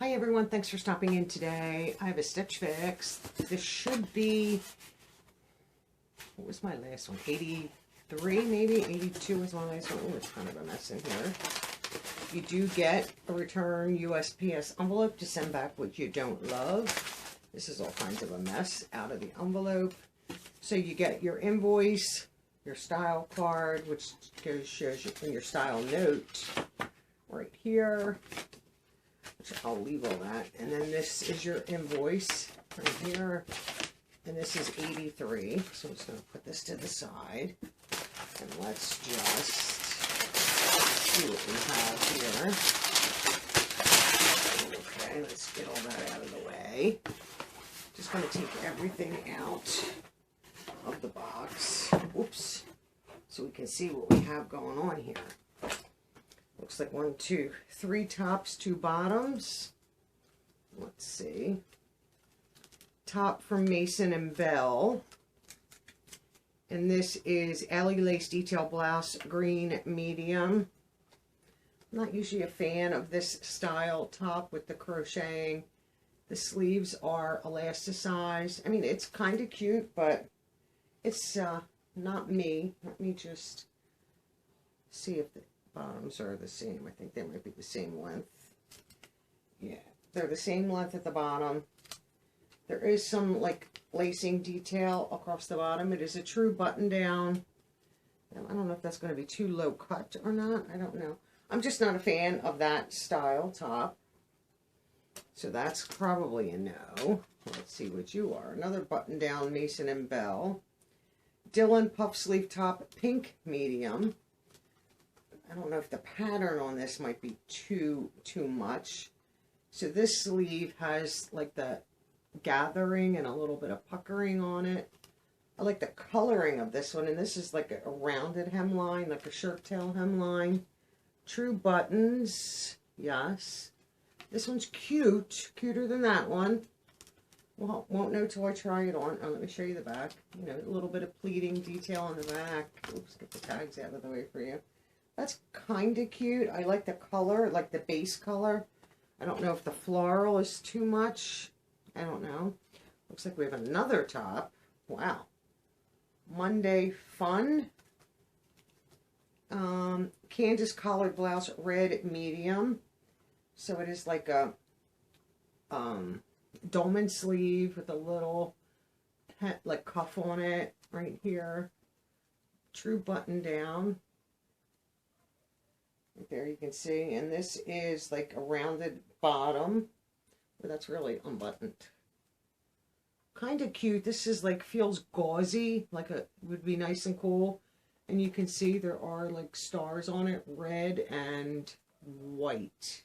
Hi everyone, thanks for stopping in today. I have a Stitch Fix. This should be, what was my last one? 83 maybe? 82 was my last one. Oh, it's kind of a mess in here. You do get a return USPS envelope to send back what you don't love. This is all kinds of a mess out of the envelope. So you get your invoice, your style card, which shows you in your style note right here. Which I'll leave all that. And then this is your invoice right here. And this is 83. So I'm just going to put this to the side. And let's just see what we have here. Okay, let's get all that out of the way. Just going to take everything out of the box. Whoops. So we can see what we have going on here. Looks like 1, 2, 3 tops, 2 bottoms. Let's see. Top from Mason and Bell. And this is Alley Lace Detail Blouse, green medium. I'm not usually a fan of this style top with the crocheting. The sleeves are elasticized. I mean, it's kind of cute, but it's not me. Let me just see if the bottoms are the same. I think they might be the same length. Yeah, they're the same length at the bottom. There is some like lacing detail across the bottom. It is a true button down. I don't know if that's going to be too low cut or not. I don't know. I'm just not a fan of that style top. So that's probably a no. Let's see what you are. Another button down Mason and Bell. Dylan puff sleeve top, pink medium. I don't know if the pattern on this might be too much. So this sleeve has like the gathering and a little bit of puckering on it. I like the coloring of this one, and this is like a rounded hemline, like a shirt tail hemline. True buttons, yes. This one's cute, cuter than that one. Well, won't know till I try it on. Oh, let me show you the back. You know, a little bit of pleating detail on the back. Oops, get the tags out of the way for you. That's kind of cute. I like the color, like the base color. I don't know if the floral is too much. I don't know. Looks like we have another top. Wow. Monday Fun. Candace collared blouse, red medium. So it is like a dolman sleeve with a little like cuff on it right here. True button down. There you can see, and this is like a rounded bottom, but that's really unbuttoned. Kind of cute. This is like feels gauzy, like a would be nice and cool. And you can see there are like stars on it, red and white.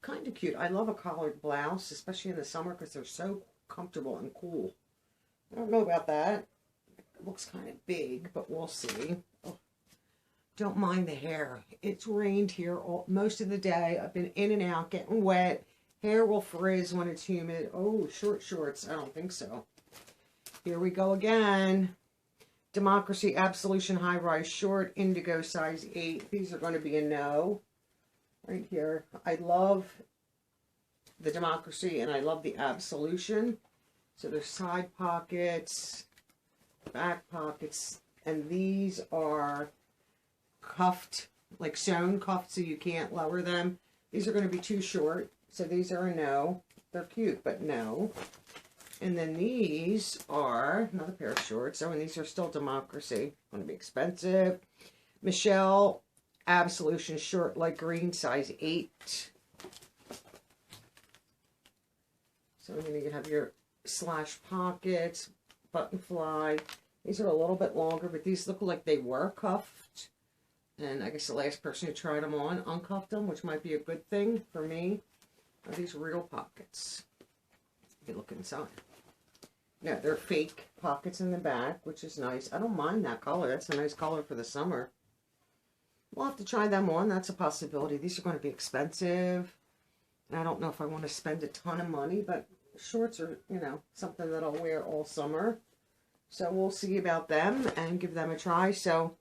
Kind of cute. I love a collared blouse, especially in the summer because they're so comfortable and cool. I don't know about that. It looks kind of big, but we'll see. Oh. Don't mind the hair. It's rained here most of the day. I've been in and out, getting wet. Hair will frizz when it's humid. Oh, short shorts. I don't think so. Here we go again. Democracy Absolution High Rise Short, indigo size 8. These are going to be a no. Right here. I love the Democracy and I love the Absolution. So there's side pockets, back pockets, and these are cuffed, like sewn cuffed so you can't lower them. These are going to be too short, so these are a no. They're cute, but no. And then these are another pair of shorts. Oh, and these are still Democracy. Going to be expensive. Michelle Absolution short, light green, size 8. So I'm going to have your slash pockets, button fly. These are a little bit longer, but these look like they were cuffed. And I guess the last person who tried them on uncuffed them, which might be a good thing for me. Are these real pockets? If you look inside. No, they're fake pockets in the back, which is nice. I don't mind that color. That's a nice color for the summer. We'll have to try them on. That's a possibility. These are going to be expensive. And I don't know if I want to spend a ton of money, but shorts are, you know, something that I'll wear all summer. So we'll see about them and give them a try. So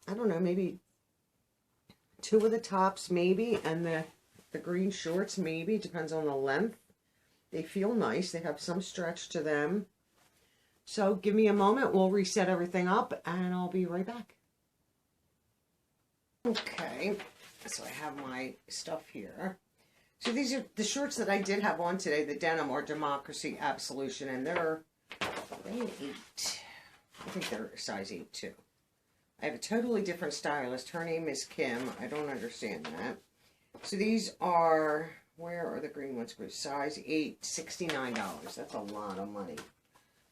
I don't know, maybe 2 of the tops maybe, and the the green shorts, maybe. Depends on the length. They feel nice. They have some stretch to them. So give me a moment. We'll reset everything up and I'll be right back. Okay, so I have my stuff here. So these are the shorts that I did have on today. The denim are Democracy Absolution, and they're an 8. I think they're size 8 too. I have a totally different stylist. Her name is Kim. I don't understand that. So these are, where are the green ones? Size 8, $69. That's a lot of money.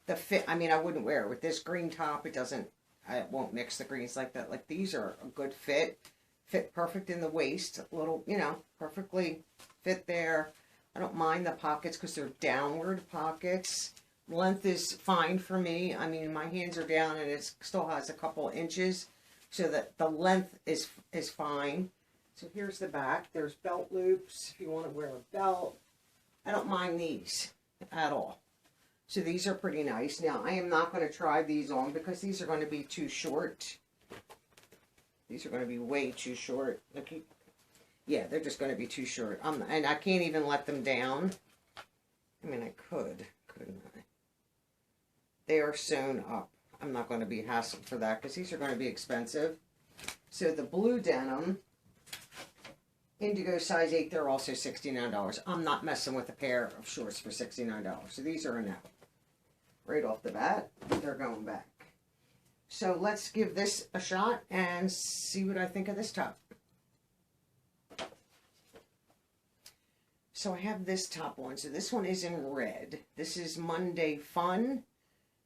The fit, I mean, I wouldn't wear it with this green top. It doesn't, I won't mix the greens like that. Like, these are a good fit. Fit perfect in the waist. A little, you know, perfectly fit there. I don't mind the pockets because they're downward pockets. Length is fine for me. I mean, my hands are down and it still has a couple inches, so that the length is fine. So here's the back. There's belt loops if you want to wear a belt. I don't mind these at all. So these are pretty nice. Now, I am not going to try these on because these are going to be too short. These are going to be way too short. Look, yeah, they're just going to be too short. And I can't even let them down. I mean, I could, couldn't I? They are sewn up. I'm not going to be hassled for that because these are going to be expensive. So the blue denim, indigo size 8, they're also $69. I'm not messing with a pair of shorts for $69. So these are a no. Right off the bat, they're going back. So let's give this a shot and see what I think of this top. So I have this top on. So this one is in red. This is Monday Fun.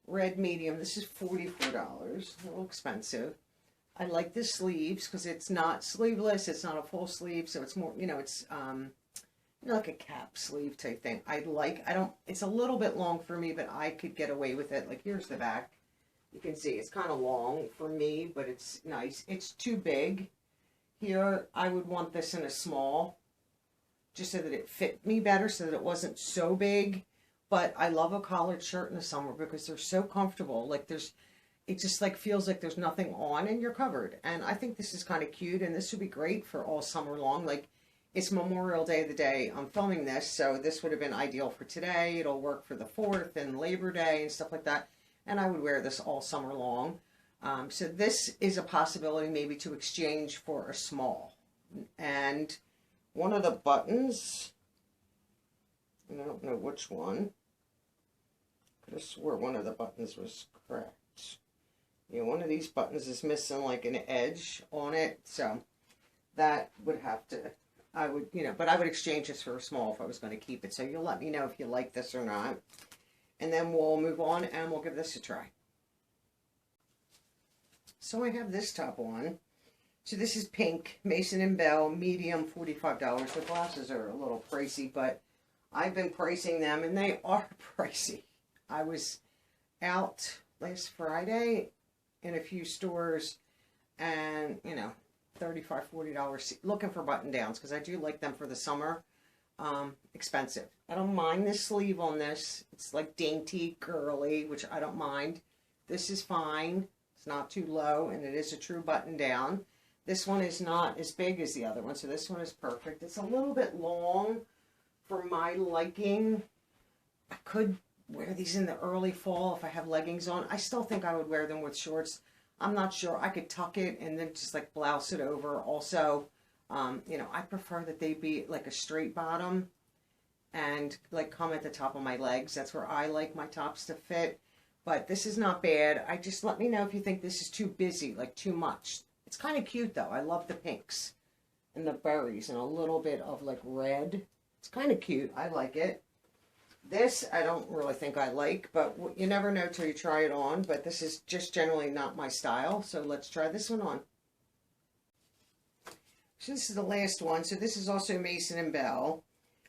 Red medium. This is $44. A little expensive. I like the sleeves because it's not sleeveless. It's not a full sleeve. So it's more, you know, it's you know, like a cap sleeve type thing. It's a little bit long for me, but I could get away with it. Like, here's the back. You can see it's kind of long for me, but it's nice. It's too big. Here, I would want this in a small, just so that it fit me better, so that it wasn't so big. But I love a collared shirt in the summer because they're so comfortable. Like, it just like feels like there's nothing on and you're covered. And I think this is kind of cute, and this would be great for all summer long. Like, it's Memorial Day the day I'm filming this, so this would have been ideal for today. It'll work for the 4th and Labor Day and stuff like that. And I would wear this all summer long. So this is a possibility maybe to exchange for a small. And one of the buttons, and I don't know which one, I could have swore one of the buttons was cracked. Yeah, one of these buttons is missing like an edge on it. So that would have to, I would, you know, but I would exchange this for a small if I was going to keep it. So you'll let me know if you like this or not. And then we'll move on and we'll give this a try. So I have this top on. So this is pink, Mason & Bell, medium, $45. The glasses are a little pricey, but I've been pricing them and they are pricey. I was out last Friday in a few stores and, you know, $35, $40 looking for button downs because I do like them for the summer. Expensive. I don't mind the sleeve on this. It's like dainty, girly, which I don't mind. This is fine. It's not too low, and it is a true button down. This one is not as big as the other one, so this one is perfect. It's a little bit long for my liking. I could wear these in the early fall if I have leggings on. I still think I would wear them with shorts. I'm not sure. I could tuck it and then just like blouse it over. Also, you know, I prefer that they be like a straight bottom and like come at the top of my legs. That's where I like my tops to fit. But this is not bad. I just let me know if you think this is too busy, like too much. It's kind of cute though. I love the pinks and the berries and a little bit of like red. It's kind of cute. I like it. This I don't really think I like, but you never know till you try it on. But this is just generally not my style. So let's try this one on. So this is the last one. So this is also Mason & Bell.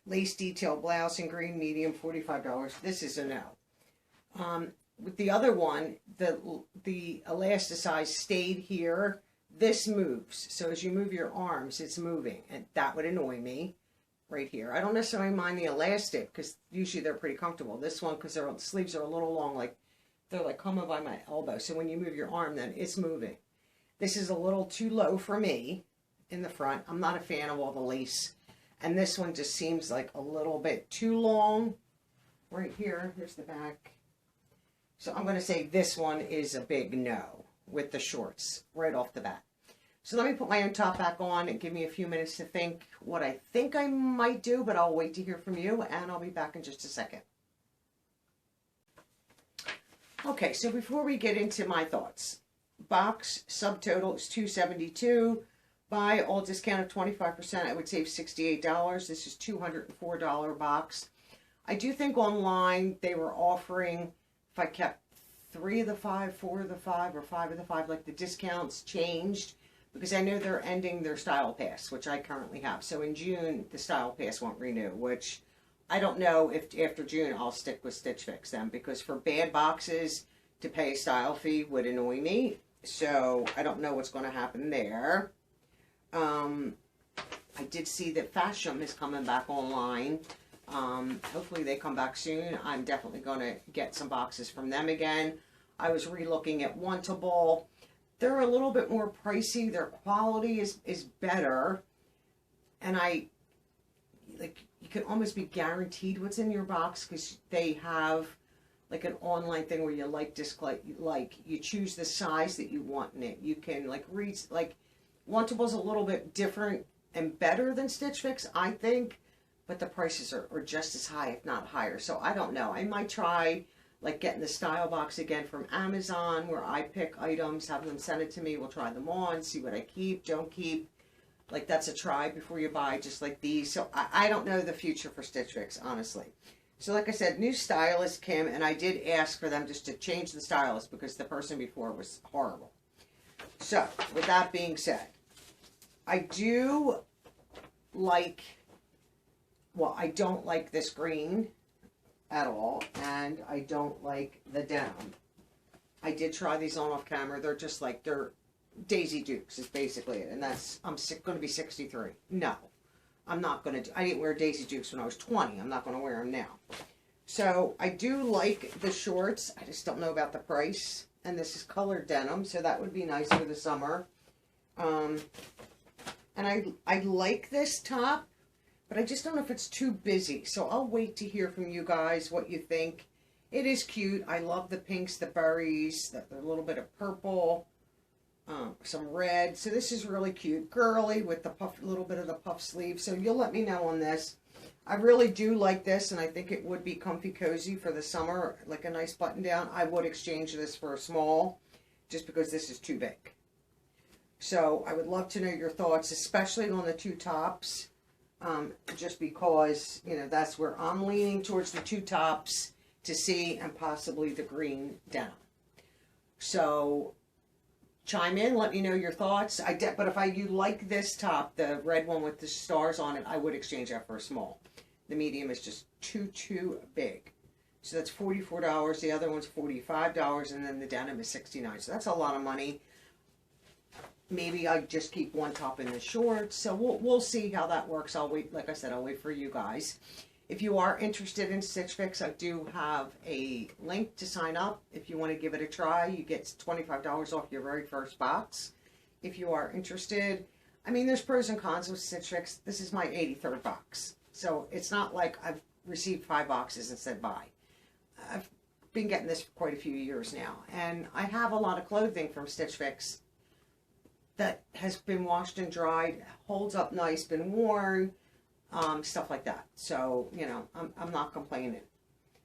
Lace detail blouse in green medium, $45. This is a no. With the other one, the elasticize stayed here. This moves. So as you move your arms, it's moving. And that would annoy me right here. I don't necessarily mind the elastic because usually they're pretty comfortable. This one, because their sleeves are a little long, like they're like coming by my elbow. So when you move your arm, then it's moving. This is a little too low for me in the front. I'm not a fan of all the lace And this one just seems like a little bit too long. Right here, here's the back. So I'm going to say this one is a big no with the shorts right off the bat. So let me put my own top back on and give me a few minutes to think what I think I might do, but I'll wait to hear from you, and I'll be back in just a second. Okay, so before we get into my thoughts, box subtotal is $272. Buy all discount of 25%, I would save $68. This is $204 box. I do think online they were offering, if I kept 3 of the 5, 4 of the 5, or 5 of the 5, like the discounts changed, because I know they're ending their Style Pass, which I currently have. So in June, the Style Pass won't renew, which I don't know if after June I'll stick with Stitch Fix then, because for bad boxes to pay a style fee would annoy me. So I don't know what's going to happen there. I did see that Fashion is coming back online. Hopefully they come back soon. I'm definitely going to get some boxes from them again. I was re-looking at Wantable. They're a little bit more pricey. Their quality is better. And you can almost be guaranteed what's in your box, because they have like an online thing where you you choose the size that you want in it. You can read, Wantable's a little bit different and better than Stitch Fix, I think, but the prices are just as high, if not higher. So I don't know. I might try getting the style box again from Amazon, where I pick items, have them send it to me. We'll try them on, see what I keep, don't keep. That's a try before you buy, just like these. So I don't know the future for Stitch Fix, honestly. So like I said, new stylist, Kim, and I did ask for them just to change the stylist because the person before was horrible. So, with that being said, I do I don't like this green at all, and I don't like the denim. I did try these on off camera. They're just they're Daisy Dukes is basically it, and I'm going to be 63. No, I'm not going to I didn't wear Daisy Dukes when I was 20. I'm not going to wear them now. So I do like the shorts. I just don't know about the price. And this is colored denim, so that would be nice for the summer. And I like this top, but I just don't know if it's too busy. So I'll wait to hear from you guys what you think. It is cute. I love the pinks, the berries, the little bit of purple, some red. So this is really cute. Girly with the little bit of the puff sleeve. So you'll let me know on this. I really do like this, and I think it would be comfy cozy for the summer, like a nice button down. I would exchange this for a small, just because this is too big. So I would love to know your thoughts, especially on the two tops, just because, that's where I'm leaning towards the two tops to see, and possibly the green denim. So chime in, let me know your thoughts. But if you like this top, the red one with the stars on it, I would exchange that for a small. The medium is just too big. So that's $44. The other one's $45, and then the denim is $69. So that's a lot of money. Maybe I just keep one top in the shorts. So we'll see how that works. I'll wait. Like I said, I'll wait for you guys. If you are interested in Stitch Fix, I do have a link to sign up. If you want to give it a try, you get $25 off your very first box. If you are interested, there's pros and cons with Stitch Fix. This is my 83rd box. So it's not like I've received 5 boxes and said bye. I've been getting this for quite a few years now. And I have a lot of clothing from Stitch Fix that has been washed and dried, holds up nice, been worn, stuff like that. So, I'm not complaining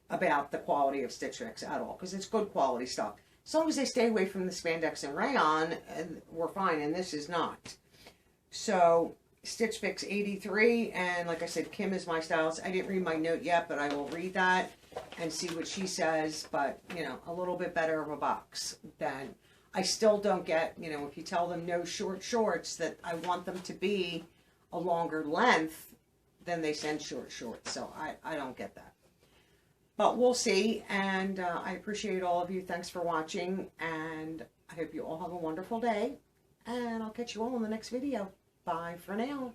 about the quality of Stitch Fix at all, because it's good quality stuff. As long as they stay away from the spandex and rayon, we're fine, and this is not. So, Stitch Fix 83, and like I said, Kim is my stylist. I didn't read my note yet, but I will read that and see what she says. But, a little bit better of a box than... I still don't get, if you tell them no short shorts, that I want them to be a longer length, then they send short shorts. So I don't get that. But we'll see, and I appreciate all of you. Thanks for watching, and I hope you all have a wonderful day, and I'll catch you all in the next video. Bye for now.